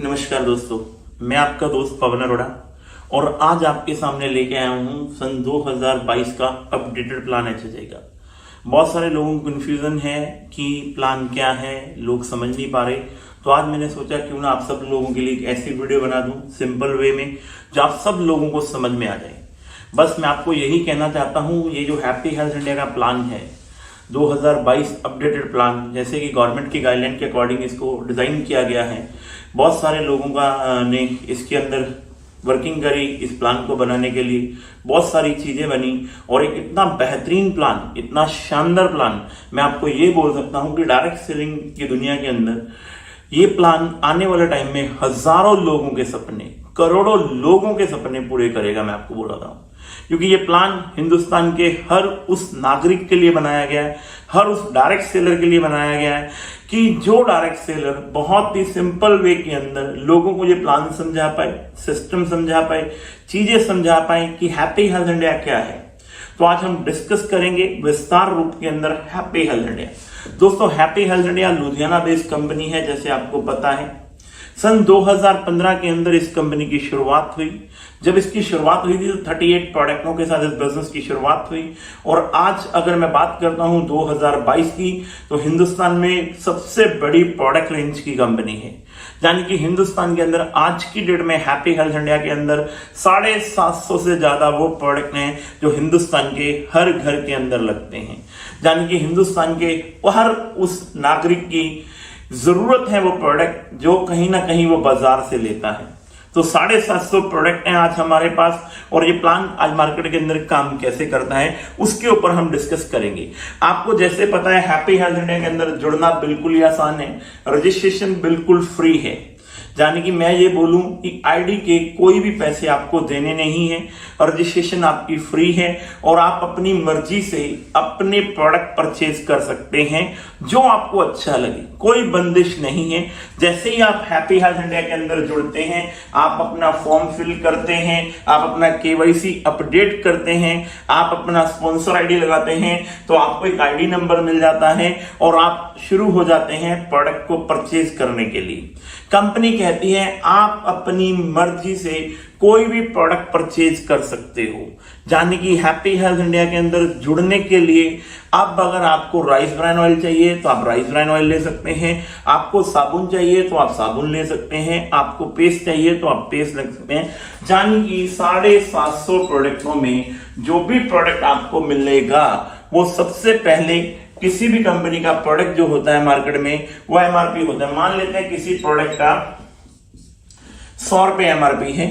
नमस्कार दोस्तों, मैं आपका दोस्त पवन अरोड़ा और आज आपके सामने लेके आया हूँ सन 2022 का अपडेटेड प्लान एचएचआई का। बहुत सारे लोगों को कन्फ्यूजन है कि प्लान क्या है, लोग समझ नहीं पा रहे। तो आज मैंने सोचा क्यों ना आप सब लोगों के लिए एक ऐसी वीडियो बना दूं सिंपल वे में जो आप सब लोगों को समझ में आ जाए। बस मैं आपको यही कहना चाहता हूँ, ये जो हैप्पी हेल्थ इंडिया का प्लान है 2022 अपडेटेड प्लान, जैसे कि गवर्नमेंट की गाइडलाइन के अकॉर्डिंग इसको डिजाइन किया गया है। बहुत सारे लोगों का ने इसके अंदर वर्किंग करी, इस प्लान को बनाने के लिए बहुत सारी चीजें बनी और एक इतना बेहतरीन प्लान, इतना शानदार प्लान, मैं आपको ये बोल सकता हूं कि डायरेक्ट सेलिंग की दुनिया के अंदर ये प्लान आने वाले टाइम में हजारों लोगों के सपने, करोड़ों लोगों के सपने पूरे करेगा। मैं आपको बोल रहा हूं क्योंकि ये प्लान हिंदुस्तान के हर उस नागरिक के लिए बनाया गया है, हर उस डायरेक्ट सेलर के लिए बनाया गया है कि जो डायरेक्ट सेलर बहुत ही सिंपल वे के अंदर लोगों को ये प्लान समझा पाए, सिस्टम समझा पाए, चीजें समझा पाए कि हैप्पी हेल्थ इंडिया क्या है। तो आज हम डिस्कस करेंगे विस्तार रूप के अंदर हैप्पी हेल्थ इंडिया। दोस्तों, happy health India Ludhiana based company है, जैसे आपको पता है। सन 2015 के अंदर इस कंपनी की शुरुआत हुई। जब इसकी शुरुआत हुई थी तो 38 प्रोडक्टों के साथ इस बिजनेस की शुरुआत हुई और आज अगर मैं बात करता हूं 2022 की, तो हिंदुस्तान में सबसे बड़ी प्रोडक्ट रेंज की कंपनी है। यानी कि हिंदुस्तान के अंदर आज की डेट में हैप्पी हेल्थ इंडिया के अंदर 750 से ज्यादा वो प्रोडक्ट हैं जो हिंदुस्तान के हर घर के अंदर लगते हैं। यानी कि हिंदुस्तान के हर उस नागरिक की जरूरत है वो प्रोडक्ट जो कहीं ना कहीं वो बाजार से लेता है। तो 750 प्रोडक्ट हैं आज हमारे पास और ये प्लान आज मार्केट के अंदर काम कैसे करता है उसके ऊपर हम डिस्कस करेंगे। आपको जैसे पता है हैप्पी हेल्थ इंडिया के अंदर जुड़ना बिल्कुल ही आसान है, रजिस्ट्रेशन बिल्कुल फ्री है। यानी कि मैं ये बोलूं कि आईडी के कोई भी पैसे आपको देने नहीं है, रजिस्ट्रेशन आपकी फ्री है और आप अपनी मर्जी से अपने प्रोडक्ट परचेज कर सकते हैं जो आपको अच्छा लगे, कोई बंदिश नहीं है। जैसे ही आप हैप्पी हेल्थ इंडिया के अंदर जुड़ते हैं, आप अपना फॉर्म फिल करते हैं, आप अपना केवाईसी अपडेट करते हैं, आप अपना स्पॉन्सर आईडी लगाते हैं, तो आपको एक आईडी नंबर मिल जाता है और आप शुरू हो जाते हैं प्रोडक्ट को परचेज करने के लिए। कंपनी कहती है आप अपनी मर्जी से कोई भी प्रोडक्ट परचेज कर सकते हो। यानी कि हैप्पी हेल्थ इंडिया के अंदर जुड़ने के लिए अब अगर आपको राइस ब्रान ऑयल चाहिए तो आप राइस ब्रान ऑयल ले सकते हैं, आपको साबुन चाहिए तो आप साबुन ले सकते हैं, आपको पेस्ट चाहिए तो आप पेस्ट ले सकते हैं। यानी कि 750 प्रोडक्टों में जो भी प्रोडक्ट आपको मिलेगा वो सबसे पहले किसी भी कंपनी का प्रोडक्ट जो होता है मार्केट में वो एमआरपी होता है। मान लेते हैं किसी प्रोडक्ट का 100 रुपए एमआरपी है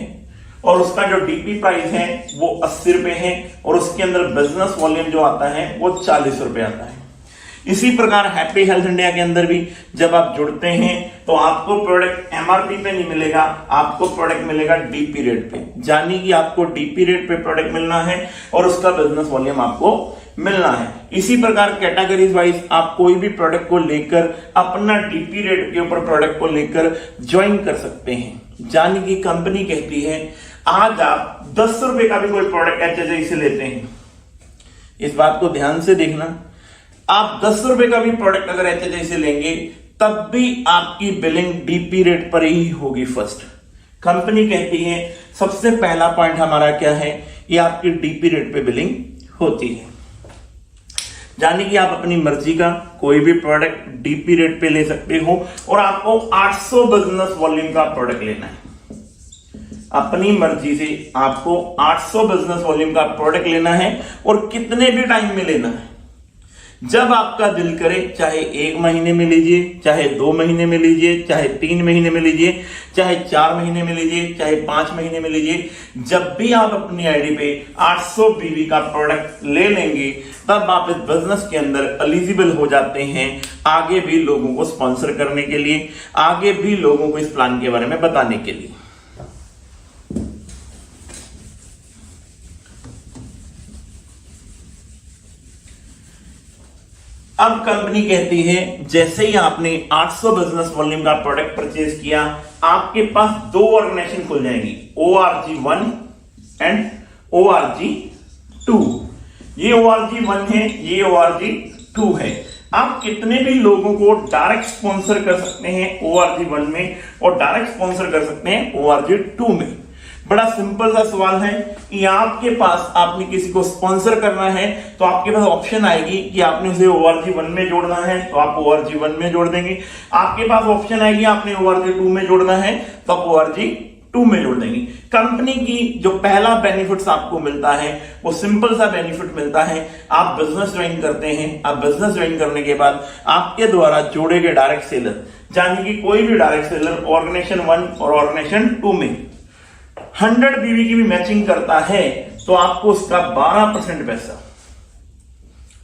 और उसका जो डीपी प्राइस है वो 80 रुपए है और उसके अंदर बिजनेस वॉल्यूम जो आता है वो 40 रुपए आता है। इसी प्रकार हैप्पी हेल्थ इंडिया के अंदर भी जब आप जुड़ते हैं तो आपको प्रोडक्ट एमआरपी पे नहीं मिलेगा, आपको प्रोडक्ट मिलेगा डीपी रेट पे। यानी कि आपको डीपी रेट पे प्रोडक्ट मिलना है और उसका बिजनेस वॉल्यूम आपको मिलना है। इसी प्रकार कैटेगरीज वाइज आप कोई भी प्रोडक्ट को लेकर अपना डीपी रेट के ऊपर प्रोडक्ट को लेकर ज्वाइन कर सकते हैं। यानी कि कंपनी कहती है आज आप 10 रुपए का भी कोई प्रोडक्ट एचएचआई से लेते हैं, इस बात को ध्यान से देखना, आप 10 रुपए का भी प्रोडक्ट अगर एचएचआई से लेंगे तब भी आपकी बिलिंग डीपी रेट पर ही होगी। फर्स्ट कंपनी कहती है सबसे पहला पॉइंट हमारा क्या है, ये आपकी डीपी रेट पे बिलिंग होती है। यानी कि आप अपनी मर्जी का कोई भी प्रोडक्ट डीपी रेट पे ले सकते हो और आपको 800 बिजनेस वॉल्यूम का प्रोडक्ट लेना है। अपनी मर्जी से आपको 800 बिजनेस वॉल्यूम का प्रोडक्ट लेना है और कितने भी टाइम में लेना है, जब आपका दिल करे, चाहे 1 महीने में लीजिए, चाहे 2 महीने में लीजिए, चाहे 3 महीने में लीजिए, चाहे 4 महीने में लीजिए, चाहे 5 महीने में लीजिए। जब भी आप अपनी आईडी पे 800 बीवी का प्रोडक्ट ले लेंगे तब आप इस बिजनेस के अंदर एलिजिबल हो जाते हैं आगे भी लोगों को स्पॉन्सर करने के लिए, आगे भी लोगों को इस प्लान के बारे में बताने के लिए। अब कंपनी कहती है जैसे ही आपने 800 बिजनेस वॉल्यूम का प्रोडक्ट परचेज किया, आपके पास 2 ऑर्गेनाइजेशन खुल जाएंगी, ORG1 एंड ORG2। ये ORG1 है, ये ORG2 है। आप कितने भी लोगों को डायरेक्ट स्पॉन्सर कर सकते हैं ORG1 में और डायरेक्ट स्पॉन्सर कर सकते हैं ORG2 में। बड़ा सिंपल सा सवाल है कि आपके पास आपने किसी को स्पॉन्सर करना है तो आपके पास ऑप्शन आएगी कि आपने उसे ORG1 में जोड़ना है तो आप ORG1 में जोड़ देंगे। आपके पास ऑप्शन आएगी आपने ORG2 में जोड़ना है तो आप ORG2 में जोड़ देंगे। कंपनी की जो पहला बेनिफिट्स आपको मिलता है वो सिंपल सा बेनिफिट मिलता है, आप बिजनेस ज्वाइन करते हैं। आप बिजनेस ज्वाइन करने के बाद आपके द्वारा जोड़े गए डायरेक्ट सेलर, यानी कि कोई भी डायरेक्ट सेलर ऑर्गेनाइजेशन 1 और ऑर्गेनाइजेशन 2 में 100 बीवी की भी मैचिंग करता है तो आपको उसका 12% पैसा।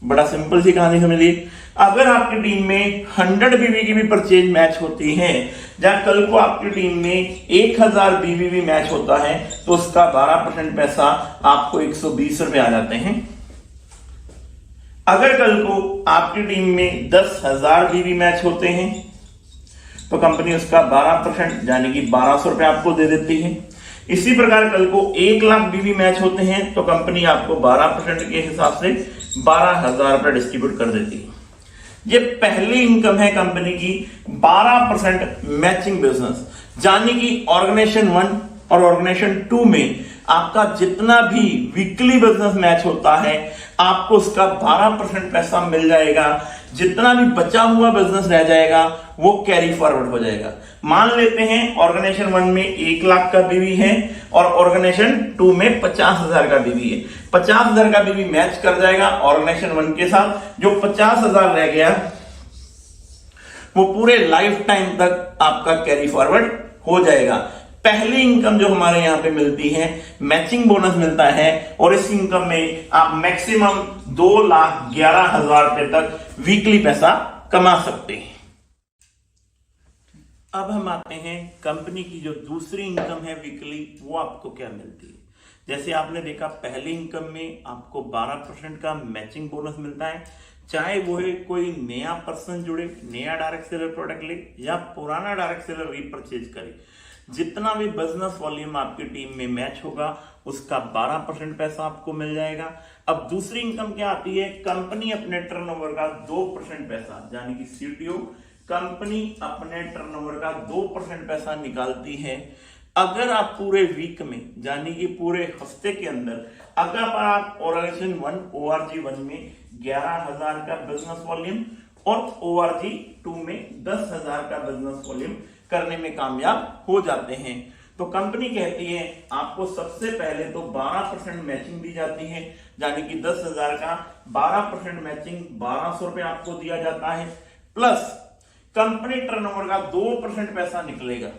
बड़ा सिंपल सी कहानी समझिए, अगर आपकी टीम में 100 बीवी की भी परचेज मैच होती है, जहां कल को आपकी टीम में 1000 बीवी भी मैच होता है तो उसका 12% पैसा आपको 120 रुपए आ जाते हैं। अगर कल को आपकी टीम में 10,000 बीवी मैच होते हैं तो कंपनी उसका 12% यानी कि 1200 रुपए आपको दे देती है। इसी प्रकार कल को 1 लाख बीवी मैच होते हैं तो कंपनी आपको 12% के हिसाब से 12,000 रुपए डिस्ट्रीब्यूट कर देती है। ये पहली इनकम है कंपनी की 12% मैचिंग बिजनेस, यानी कि ऑर्गेनाइजेशन 1 और ऑर्गेनाइजेशन 2 में आपका जितना भी वीकली बिजनेस मैच होता है आपको उसका 12% पैसा मिल जाएगा। जितना भी बचा हुआ बिजनेस रह जाएगा वो कैरी फॉरवर्ड हो जाएगा। मान लेते हैं ऑर्गेनाइजेशन 1 में 1 लाख का बीवी है और ऑर्गेनाइजेशन 2 में 50,000 का बीवी है। 50,000 का बीवी मैच कर जाएगा ऑर्गेनाइजेशन 1 के साथ। जो 50,000 रह गया वो पूरे लाइफ टाइम तक आपका कैरी फॉरवर्ड हो जाएगा। पहली इनकम जो हमारे यहां पे मिलती है मैचिंग बोनस मिलता है और इस इनकम में आप मैक्सिमम 2,11,000 रुपए तक वीकली पैसा कमा सकते हैं। अब हम आते हैं कंपनी की जो दूसरी इनकम है वीकली, वो आपको क्या मिलती है। जैसे आपने देखा पहली इनकम में आपको 12% का मैचिंग बोनस मिलता है, चाहे वो कोई नया पर्सन जुड़े, नया डायरेक्ट सेलर प्रोडक्ट ले या पुराना डायरेक्ट सेलर रीपरचेज करे। जितना भी बिजनेस वॉल्यूम आपकी टीम में मैच होगा उसका 12% पैसा आपको मिल जाएगा। अब दूसरी इनकम क्या आती है, कंपनी अपने टर्नओवर का 2% पैसा, यानी कि CTO कंपनी अपने टर्नओवर का 2% पैसा निकालती है। अगर आप पूरे वीक में यानी कि पूरे हफ्ते के अंदर अगर आप ऑर्गेनाइजेशन 1 ORG1 में 11,000 का बिजनेस वॉल्यूम और ORG2 में 10,000 का बिजनेस वॉल्यूम करने में कामयाब हो जाते हैं तो कंपनी कहती है आपको सबसे पहले तो 12% मैचिंग दी जाती है, यानी कि 10,000 का 12% मैचिंग 1,200 रुपए आपको दिया जाता है, प्लस कंपनी टर्नओवर का 2% पैसा निकलेगा।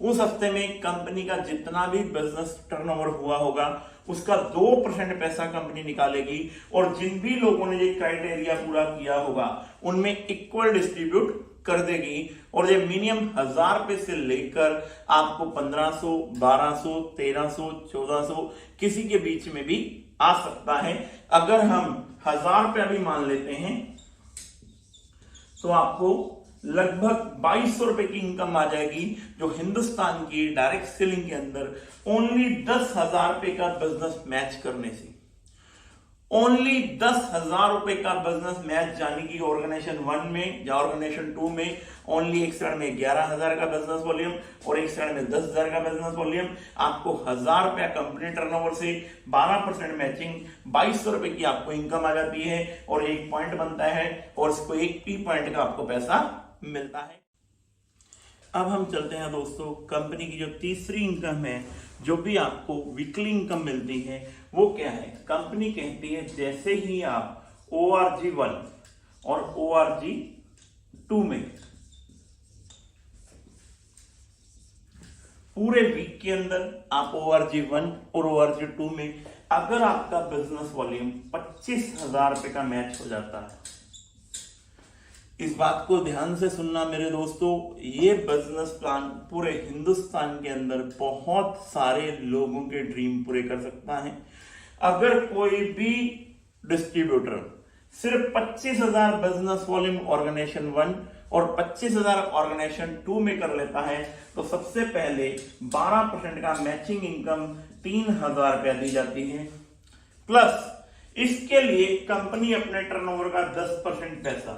उस हफ्ते में कंपनी का जितना भी बिजनेस टर्नओवर हुआ होगा उसका 2% पैसा कंपनी निकालेगी और जिन भी लोगों ने ये क्राइटेरिया पूरा किया होगा उनमें इक्वल डिस्ट्रीब्यूट कर देगी। और ये मिनिमम 1,000 रुपए से लेकर आपको 1,500, 1,200, 1,300, 1,400 किसी के बीच में भी आ सकता है। अगर हम 1,000 रुपया भी मान लेते हैं तो आपको लगभग 2,200 रुपए की इनकम आ जाएगी, जो हिंदुस्तान की डायरेक्ट सेलिंग के अंदर ओनली 10,000 रुपए का बिजनेस मैच करने से, ओनली 10,000 रुपए का बिजनेस मैच, यानी कि ऑर्गेनाइजेशन 1 में या ऑर्गेनाइजेशन 2 में ओनली एक साइड में 11,000 का बिजनेस वॉल्यूम और एक साइड में 10,000 का बिजनेस वॉल्यूम, आपको 1,000 रुपया कंपनी टर्नओवर से 12% मैचिंग 2,200 रुपए की आपको इनकम आ जाती है और एक पॉइंट बनता है और इसको एक P पॉइंट का आपको पैसा मिलता है। अब हम चलते हैं दोस्तों कंपनी की जो तीसरी इनकम है, जो भी आपको वीकली इनकम मिलती है वो क्या है। कंपनी कहती है जैसे ही आप ORG1 और ORG2 में पूरे वीक के अंदर आप ORG1 और ORG2 में अगर आपका बिजनेस वॉल्यूम 25,000 रुपए का मैच हो जाता है, इस बात को ध्यान से सुनना मेरे दोस्तों, ये बिजनेस प्लान पूरे हिंदुस्तान के अंदर बहुत सारे लोगों के ड्रीम पूरे कर सकता है। अगर कोई भी डिस्ट्रीब्यूटर सिर्फ 25,000 बिजनेस वॉल्यूम ऑर्गेनाइजेशन 1 और 25,000 ऑर्गेनाइजेशन 2 में कर लेता है तो सबसे पहले 12% का मैचिंग इनकम 3,000 रुपया दी जाती है, प्लस इसके लिए कंपनी अपने टर्नओवर का 10% पैसा,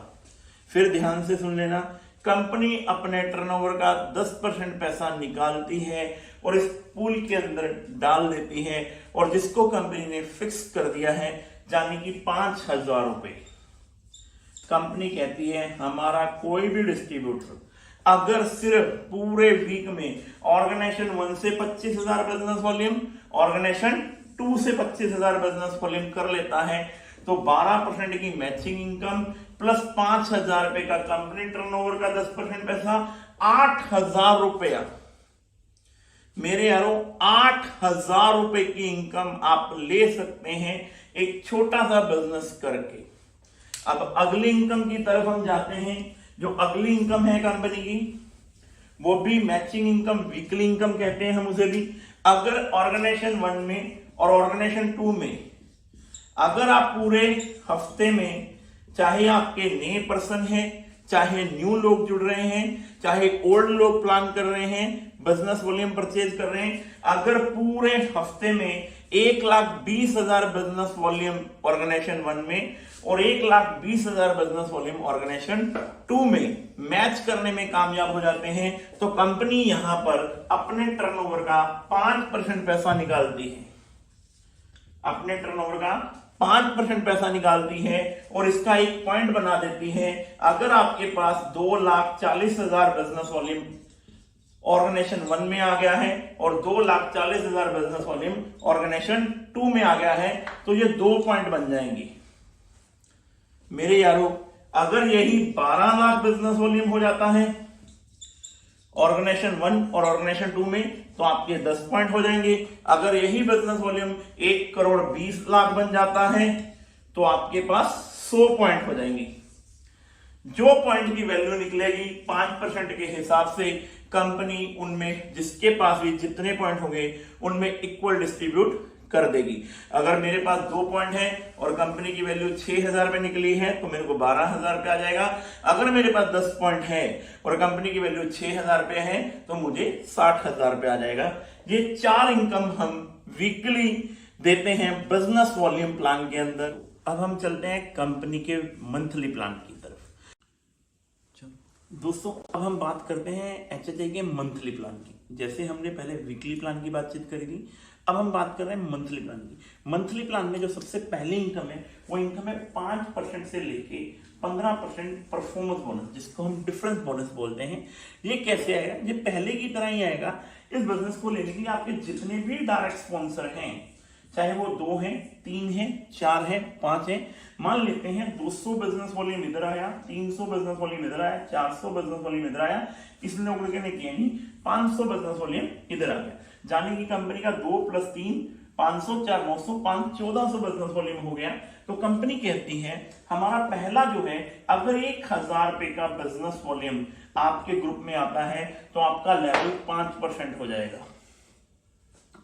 फिर ध्यान से सुन लेना, कंपनी अपने टर्नओवर का 10% पैसा निकालती है और इस पूल के अंदर डाल देती है, और जिसको कंपनी ने फिक्स कर दिया है यानी कि 5,000 रुपए। कंपनी कहती है हमारा कोई भी डिस्ट्रीब्यूटर अगर सिर्फ पूरे वीक में ऑर्गेनाइजेशन 1 से 25,000 बिजनेस वॉल्यूम, ऑर्गेनाइजेशन 2 से 25,000 बिजनेस वॉल्यूम कर लेता है तो 12% की मैचिंग इनकम प्लस 5,000 रुपए का कंपनी टर्नओवर का 10% पैसा, 8,000 रुपया। मेरे यारों 8,000 रुपए की इनकम आप ले सकते हैं एक छोटा सा बिजनेस करके। अब अगली इनकम की तरफ हम जाते हैं। जो अगली इनकम है कंपनी की वो भी मैचिंग इनकम, वीकली इनकम कहते हैं हम उसे भी। अगर ऑर्गेनाइजेशन 1 में और ऑर्गेनाइजेशन 2 में अगर आप पूरे हफ्ते में, चाहे आपके नए पर्सन हैं, चाहे न्यू लोग जुड़ रहे हैं, चाहे ओल्ड लोग प्लान कर रहे हैं, बिजनेस वॉल्यूम परचेज कर रहे हैं, अगर पूरे हफ्ते में 1,20,000 बिजनेस वॉल्यूम ऑर्गेनाइजेशन 1 में और 1,20,000 बिजनेस वॉल्यूम ऑर्गेनाइजेशन 2 में मैच करने में कामयाब हो जाते हैं तो कंपनी यहां पर अपने टर्नओवर का 5% पैसा निकालती है, अपने टर्नओवर का 5% पैसा निकालती है और इसका एक पॉइंट बना देती है। अगर आपके पास 2,40,000 बिजनेस वॉल्यूम ऑर्गेनाइजेशन 1 में आ गया है और 2,40,000 बिजनेस वॉल्यूम ऑर्गेनाइजेशन 2 में आ गया है तो ये 2 पॉइंट बन जाएंगे। मेरे यारों अगर यही 12 लाख बिजनेस वॉल्यूम हो जाता है ऑर्गेनाइजेशन 1 और ऑर्गेनाइजेशन 2 में तो आपके 10 पॉइंट हो जाएंगे। अगर यही बिजनेस वॉल्यूम 1,20,00,000 बन जाता है तो आपके पास 100 पॉइंट हो जाएंगे। जो पॉइंट की वैल्यू निकलेगी 5% के हिसाब से कंपनी उनमें जिसके पास भी जितने पॉइंट होंगे उनमें इक्वल डिस्ट्रीब्यूट कर देगी। अगर मेरे पास 2 पॉइंट है और कंपनी की वैल्यू 6,000 रुपए निकली है तो मेरे को 12,000 रुपए आ जाएगा। अगर मेरे पास 10 पॉइंट है और कंपनी की वैल्यू 6,000 रुपए है तो मुझे 60,000 रुपए आ जाएगा। ये 4 इनकम हम वीकली देते हैं बिजनेस वॉल्यूम प्लान के अंदर। अब हम चलते हैं कंपनी के मंथली प्लान की तरफ। दोस्तों अब हम बात करते हैं एचएचआई के मंथली प्लान की। जैसे हमने पहले वीकली प्लान की बातचीत करी थी, अब हम बात कर रहे हैं मंथली प्लान की। मंथली प्लान में जो सबसे पहली इनकम है वो इनकम है 5% से लेके 15% परफॉर्मेंस बोनस, जिसको हम डिफरेंस बोनस बोलते हैं। ये कैसे आएगा? ये पहले की तरह ही आएगा। इस बिजनेस को लेने के लिए आपके जितने भी डायरेक्ट स्पॉन्सर हैं, चाहे वो 2 हैं, 3 हैं, 4 हैं, 5 हैं, मान लेते हैं 200 बिजनेस वॉल्यूम इधर आया, 300 बिजनेस वॉल्यूम इधर आया, 400 बिजनेस वॉल्यूम इधर आया, इस लोगों ने किया नहीं, 500 बिजनेस वॉल्यूम इधर आ गया, जाने की कंपनी का 2 + 3 500, 4 900, 5 1400 बिजनेस वॉल्यूम हो गया। तो कंपनी कहती है हमारा पहला जो है, अगर 1,000 रुपए का बिजनेस वॉल्यूम आपके ग्रुप में आता है तो आपका लेवल 5% हो जाएगा।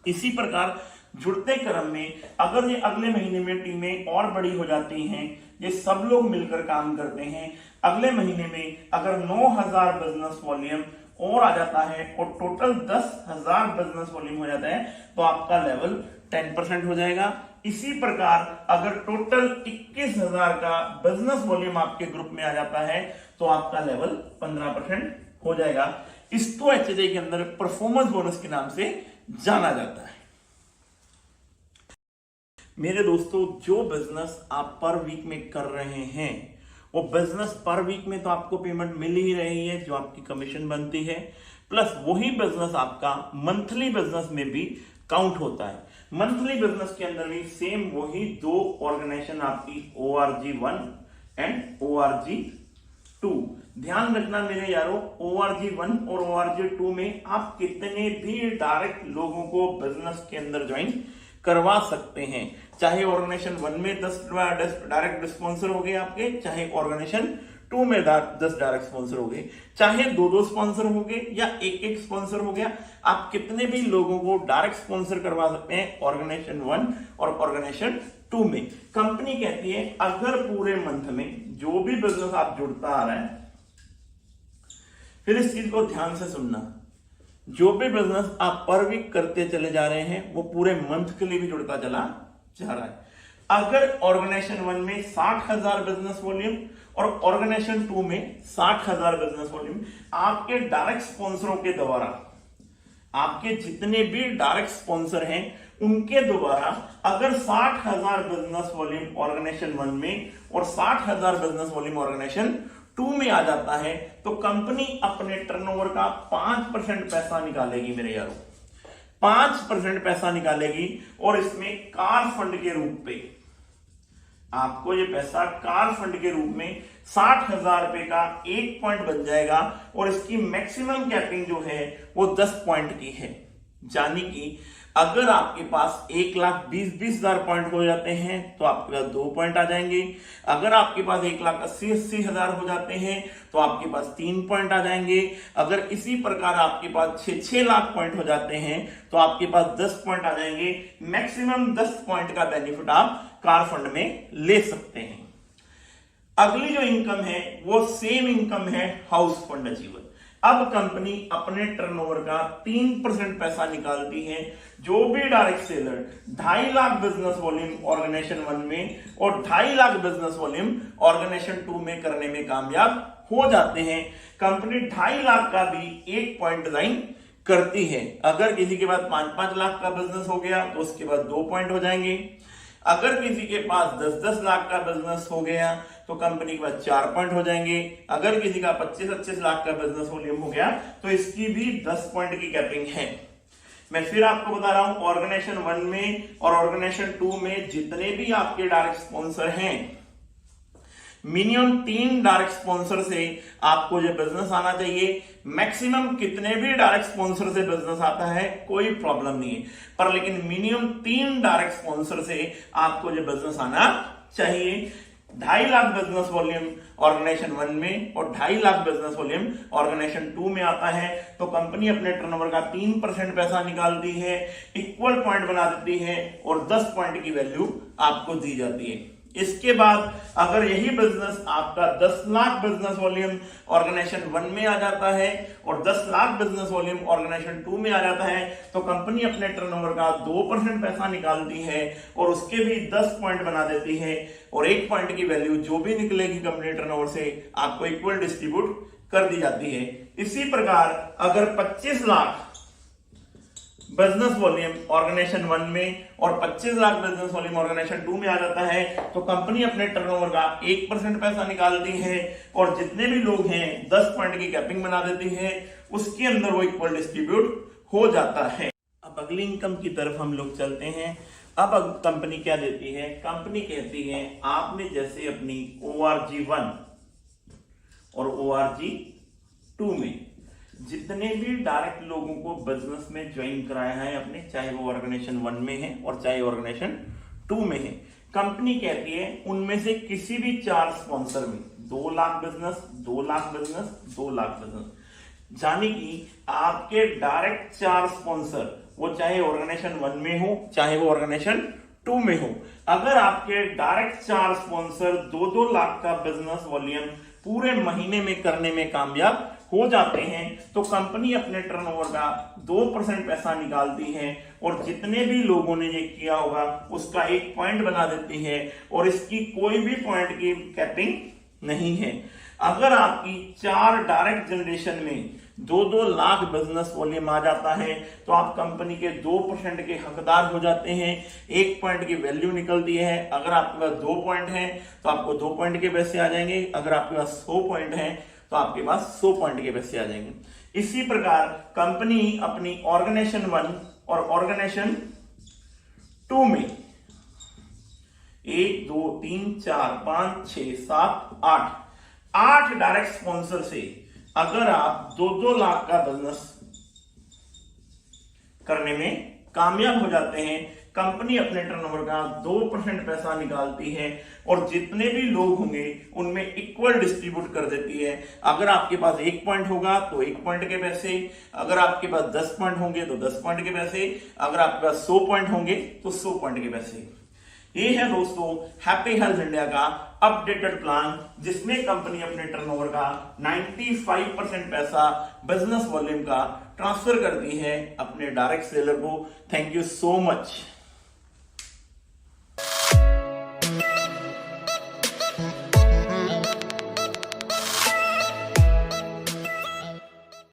इसी प्रकार जुड़ते क्रम में अगर ये अगले महीने में टीमें और बड़ी हो जाती हैं, ये सब लोग मिलकर काम करते हैं, अगले महीने में अगर 9,000 बिजनेस वॉल्यूम और आ जाता है और टोटल 10,000 बिजनेस वॉल्यूम हो जाता है तो आपका लेवल 10% हो जाएगा। इसी प्रकार अगर टोटल 21,000 का बिजनेस वॉल्यूम आपके ग्रुप में आ जाता है तो आपका लेवल 15% हो जाएगा। इसको एचएचआई के अंदर परफॉर्मेंस बोनस के नाम से जाना जाता है। मेरे दोस्तों, जो बिजनेस आप पर वीक में कर रहे हैं वो बिजनेस पर वीक में तो आपको पेमेंट मिल ही रही है, जो आपकी कमीशन बनती है, प्लस वही बिजनेस आपका मंथली बिजनेस में भी काउंट होता है। मंथली बिजनेस के अंदर भी सेम वही 2 ऑर्गेनाइजेशन आपकी ORG1 एंड ORG2। ध्यान रखना मेरे यारों, ORG1 और ORG2 में आप कितने भी डायरेक्ट लोगों को बिजनेस के अंदर ज्वाइन करवा सकते हैं। चाहे ऑर्गेनाइजेशन 1 में 10 डायरेक्ट स्पॉन्सर हो गए आपके, चाहे ऑर्गेनाइजेशन 2 में 10 डायरेक्ट स्पॉन्सर हो गए, चाहे 2 स्पॉन्सर हो गए या 1 स्पॉन्सर हो गया, आप कितने भी लोगों को डायरेक्ट स्पॉन्सर करवा सकते हैं ऑर्गेनाइजेशन 1 और ऑर्गेनाइजेशन 2 में। कंपनी कहती है अगर पूरे मंथ में जो भी बिजनेस आप जुड़ता आ रहा है, फिर इस चीज को ध्यान से सुनना, जो भी बिजनेस आप पर वीक करते चले जा रहे हैं वो पूरे मंथ के लिए भी जुड़ता चला जा रहा है। अगर ऑर्गेनाइजेशन 1 में 60,000 बिजनेस वॉल्यूम और ऑर्गेनाइजेशन 2 में 60,000 बिजनेस वॉल्यूम, आपके डायरेक्ट स्पॉन्सरों के द्वारा, आपके जितने भी डायरेक्ट स्पॉन्सर हैं उनके द्वारा अगर 60,000 बिजनेस वॉल्यूम ऑर्गेनाइजेशन 1 में और 60,000 बिजनेस वॉल्यूम ऑर्गेनाइजेशन 2 में आ जाता है, तो कंपनी अपने टर्नओवर का 5% पैसा निकालेगी मेरे यारों, 5% पैसा निकालेगी। और इसमें कार फंड के रूप पे आपको ये पैसा कार फंड के रूप में 60,000 रुपए का 1 पॉइंट बन जाएगा। और इसकी मैक्सिमम कैपिंग जो है वो 10 पॉइंट की है। यानी कि अगर आपके पास 1,20,20,000 पॉइंट हो जाते हैं तो आपके पास 2 पॉइंट आ जाएंगे। अगर आपके पास 1,80,000 हो जाते हैं तो आपके पास 3 पॉइंट आ जाएंगे। अगर इसी प्रकार आपके पास 6 लाख पॉइंट हो जाते हैं तो आपके पास 10 पॉइंट आ जाएंगे। मैक्सिमम 10 पॉइंट का बेनिफिट आप कार फंड में ले सकते हैं। अगली जो इनकम है वो सेम इनकम है हाउस फंड अचीवर। अब कंपनी अपने टर्नओवर का 3% पैसा निकालती है। जो भी direct seller 2.5 lakh business volume organisation 1 में और 2.5 लाख बिजनेस वॉल्यूम ऑर्गेनाइजेशन 2 में करने में कामयाब हो जाते हैं, कंपनी 2.5 लाख का भी 1 पॉइंट डिजाइन करती है। अगर किसी के पास 5-5 लाख का बिजनेस हो गया तो उसके बाद 2 पॉइंट हो जाएंगे। अगर किसी के पास 10-10 लाख का बिजनेस हो गया तो कंपनी के पास 4 पॉइंट हो जाएंगे। अगर किसी का 25-25 लाख का बिजनेस वॉल्यूम हो गया तो इसकी भी 10 पॉइंट की कैपिंग है। मैं फिर आपको बता रहा हूं, ऑर्गेनाइजेशन 1 में और ऑर्गेनाइजेशन 2 में जितने भी आपके डायरेक्ट स्पॉन्सर हैं, मिनिमम 3 डायरेक्ट स्पॉन्सर से आपको जो बिजनेस आना चाहिए। मैक्सिमम कितने भी डायरेक्ट स्पॉन्सर से बिजनेस आता है कोई प्रॉब्लम नहीं है, पर लेकिन मिनिमम 3 डायरेक्ट स्पॉन्सर से आपको जो बिजनेस आना चाहिए। 2.5 लाख बिजनेस वॉल्यूम ऑर्गेनाइजेशन 1 में और 2.5 लाख बिजनेस वॉल्यूम ऑर्गेनाइजेशन 2 में आता है तो कंपनी अपने टर्नओवर का 3% पैसा निकालती है, इक्वल पॉइंट बना देती है और 10 पॉइंट की वैल्यू आपको दी जाती है। इसके बाद अगर यही बिजनेस आपका 10 लाख बिजनेस वॉल्यूम ऑर्गेनाइजेशन 1 में आ जाता है और 10 लाख बिजनेस वॉल्यूम ऑर्गेनाइजेशन 2 में आ जाता है तो कंपनी अपने टर्नओवर का 2% पैसा निकालती है और उसके भी 10 पॉइंट बना देती है और 1 पॉइंट की वैल्यू जो भी निकलेगी कंपनी टर्नओवर से आपको इक्वल डिस्ट्रीब्यूट कर दी जाती है। इसी प्रकार अगर 25 लाख बिजनेस वॉल्यूम ऑर्गेनाइजेशन 1 में और 25 लाख बिजनेस वॉल्यूम ऑर्गेनाइजेशन 2 में आ जाता है तो कंपनी अपने टर्नओवर का 1% पैसा निकालती है और जितने भी लोग हैं 10 पॉइंट की कैपिंग बना देती है, उसके अंदर वो इक्वल डिस्ट्रीब्यूट हो जाता है। अब अगली इनकम की तरफ हम लोग चलते हैं। अब कंपनी क्या देती है? कंपनी कहती है आपने जैसे अपनी ORG 1 और ORG 2 में जितने भी डायरेक्ट लोगों को बिजनेस में ज्वाइन कराया है अपने, चाहे वो ऑर्गेनाइजेशन 1 में है और चाहे ऑर्गेनाइजेशन 2 में है, कंपनी कहती है उनमें से किसी भी 4 स्पॉन्सर में 2 lakh business, 2 lakh business, 2 lakh business, यानी कि आपके डायरेक्ट 4 स्पॉन्सर वो चाहे ऑर्गेनाइजेशन 1 में हो चाहे वो ऑर्गेनाइजेशन 2 में हो, अगर आपके डायरेक्ट 4 स्पॉन्सर 2-2 लाख का बिजनेस वॉल्यूम पूरे महीने में करने में कामयाब हो जाते हैं तो कंपनी अपने टर्नओवर का 2% पैसा निकालती है और जितने भी लोगों ने ये किया होगा उसका 1 पॉइंट बना देती है और इसकी कोई भी पॉइंट की कैपिंग नहीं है। अगर आपकी 4 डायरेक्ट जनरेशन में 2-2 लाख बिजनेस वॉल्यूम आ जाता है तो आप कंपनी के 2% के हकदार हो जाते हैं, 1 पॉइंट की वैल्यू निकलती है। अगर आपके पास 2 पॉइंट है तो आपको 2 पॉइंट के पैसे आ जाएंगे, अगर आपके पास 100 पॉइंट है तो आपके पास 100 पॉइंट के पैसे आ जाएंगे। इसी प्रकार कंपनी अपनी ऑर्गेनाइजेशन 1 और ऑर्गेनाइजेशन 2 में 1 2 3 4 5 6 7 8 डायरेक्ट स्पॉन्सर से अगर आप 2-2 लाख का बिजनेस करने में कामयाब हो जाते हैं, कंपनी अपने टर्नओवर का 2% पैसा निकालती है और जितने भी लोग होंगे उनमें इक्वल डिस्ट्रीब्यूट कर देती है। अगर आपके पास 1 पॉइंट होगा तो 1 पॉइंट के पैसे, अगर आपके पास 10 पॉइंट होंगे तो 10 पॉइंट के पैसे, अगर आपके पास 100 पॉइंट होंगे तो 100 पॉइंट के पैसे। ये है दोस्तों हैप्पी हेल्थ इंडिया का अपडेटेड प्लान जिसमें कंपनी अपने टर्नओवर का 95% पैसा बिजनेस वॉल्यूम का ट्रांसफर करती है अपने डायरेक्ट सेलर को। Thank you so much.